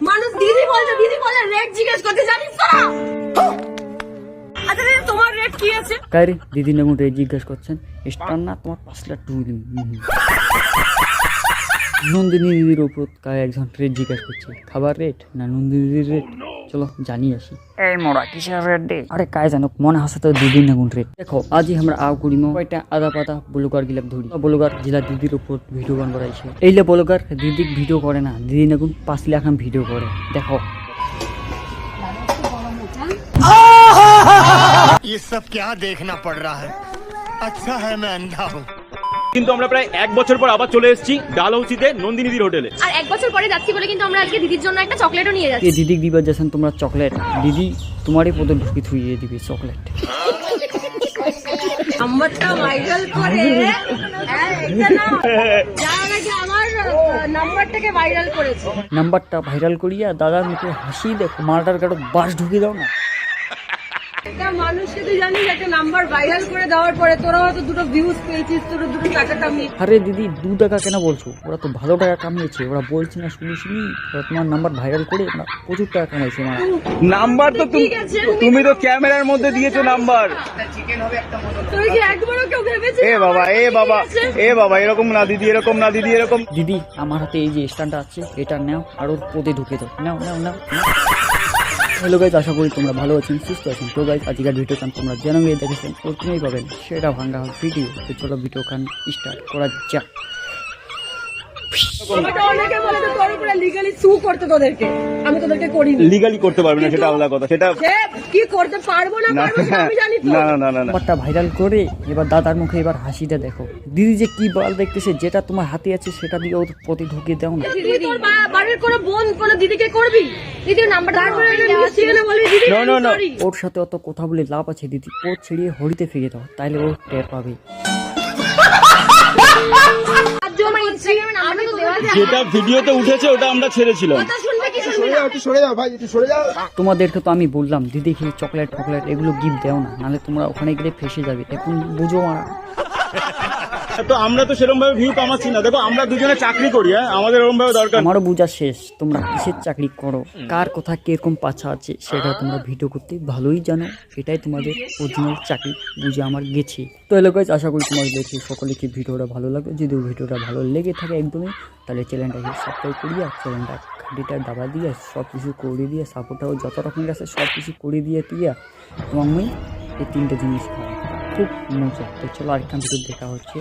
মানুষ দিদি বলে রেট জিজ্ঞেস করতে জানিস না। আচ্ছা দিদি তোমার রেট কি আছে? কারি দিদি নেগুন রেট জিজ্ঞেস করছেন, স্টার না তোমার 5 লাখ টু দিন। নন্দিনী দিদির উপর কার একজন রেট জিজ্ঞেস করছে, খাবার রেট না নন্দিনী দিদির রেট? চলো জানি আসি। এই মোড়া কিসের রেট দে? আরে কায় জানো, মনে হাসে তো দিদি নেগুন রেট। দেখো আজি আমরা আও করিমো কয়টা আদা পাতা ব্লগার গিলাপ ধরি, ব্লগার জেলা দিদির উপর ভিডিও গান করাইছে। এইলে ব্লগার দিদি ভিডিও করে না, দিদি নেগুন 5 লাখ ভিডিও করে। দেখো ये सब क्या देखना पड़ रहा है। अच्छा है मैं अंधा हूँ। কিন্তু আমরা প্রায় 1 বছর পর আবার চলে এসেছি ডালহৌসিতে নন্দিনীদির হোটেলে। আর 1 বছর পরে যাচ্ছি বলে কিন্তু আমরা আজকে দিদির জন্য একটা চকলেটও নিয়ে যাচ্ছি। এই দিদি দিবার যাচ্ছেন তোমরা চকলেট, দিদি তোমারই পদে ঢুকি থুইয়ে দিবে চকলেট। নাম্বারটা ভাইরাল করে এটা না যারা নাকি আমার নাম্বারটাকে ভাইরাল করেছে, নাম্বারটা ভাইরাল করিয়া দাদার মুখে হাসি দেখো, মালটার কাটো বাস ঢুকিয়ে দাও না। একটা মানুষকে তুই জানিস একটা নাম্বার ভাইরাল করে দেওয়ার পরে তোরা হয়তো দুটো ভিউজ পেয়েছিস, তোর দুটো টাকা কামিয়ে। আরে দিদি 2 টাকা কেন বলছো? ওরা তো ভালো টাকা কামিয়েছে, ওরা বলছে না শুনি ওরা তোমার নাম্বার ভাইরাল করে না প্রচুর টাকা কামাইছে। না নাম্বার তো তুমি তো ক্যামেরার মধ্যে দিয়েছো নাম্বার। তুই কি একবারও কেউ ভেবেছিস? এ বাবা এরকম না দিদি, এরকম না দিদি, এরকম। দিদি আমার হাতে এই যে স্ট্যান্ডটা আছে এটা নাও আর ওর পদে ঢুকে দাও, নাও নাও নাও। হ্যালো গাইজ, আশা করি তোমরা ভালো আছেন, সুস্থ আছেন। তো গাইজ আজকের ভিডিও কান তোমরা জানাবে দেখেছেন প্রথমেই পাবেন সেটা ভাঙ্গা ভিডিও। তো চলো ভিডিও কান স্টার্ট করা যাক। আমাকে অনেকে বলে তো তোর উপরে লিগ্যালি সু করতে তোদেরকে, আমি তোদেরকে করিনি। লিগালি করতে পারবে না সেটা আলাদা কথা, সেটা সে কি করতে পারবো না পারবো সেটা আমি জানি তো। না না না না না। নাম্বারটা ভাইরাল করে এবার দাদার মুখে এবার হাসিটা দেখো। দিদি যে কি বল দেখতেছে, যেটা তোমার হাতে আছে সেটা দিয়ে ওর পদে ঢুকিয়ে দাও না। দিদি তোর বাড়ির কোনো বোন কোনো দিদিকে করবি? দিদির নাম্বার তারপরে সেখানে বলবি দিদি সরি। ওর সাথে অত কথা বলে লাভ আছে দিদি, ও ছেড়িয়ে হরিতে ফিরে দাও, তাইলে ও টের পাবে। যেটা ভিডিওতে উঠেছে ওটা আমরা ছেড়েছিলাম। তোমাদেরকে তো আমি বললাম দিদি খেয়ে চকলেট ফকলেট এগুলো গিফট দেও না, নাহলে তোমরা ওখানে গেলে ফেসে যাবে। এখন বুঝো মারা। তো আমরা তো সেরকম ভাবে ভিউ কামাচ্ছি না। দেখো আমরা দুজনে চাকরি করি, হ্যাঁ আমাদের এরকম ভাবে দরকার। আমারও বুঝা শেষ তোমরা কিসের চাকরি করো, কার কথা কিরকম পাছা আছে সেটা তোমরা ভিডিও করতে ভালোই জানো। এটাই তোমাদের অরিজিনাল চাকরি, বুঝে আমার গেছে। তো হ্যালো গাইজ, আশা করি তোমাদের দেখে সকলে কি ভিডিওটা ভালো লাগবে। যদি ভিডিওটা ভালো লেগে থাকে একদমই, তাহলে চ্যানেলটাকে সাবস্ক্রাইব করিয়া চ্যানেলটা ঘাটিটা দাবা দিয়ে সব কিছু করে দিয়ে সাপোর্টটাও যত রকমের আছে সব কিছু করে দিয়ে তোমার এই 3টে জিনিস খাওয়া খুব মজা। তো চলো আরেকটা ভিডিও দেখা হচ্ছে।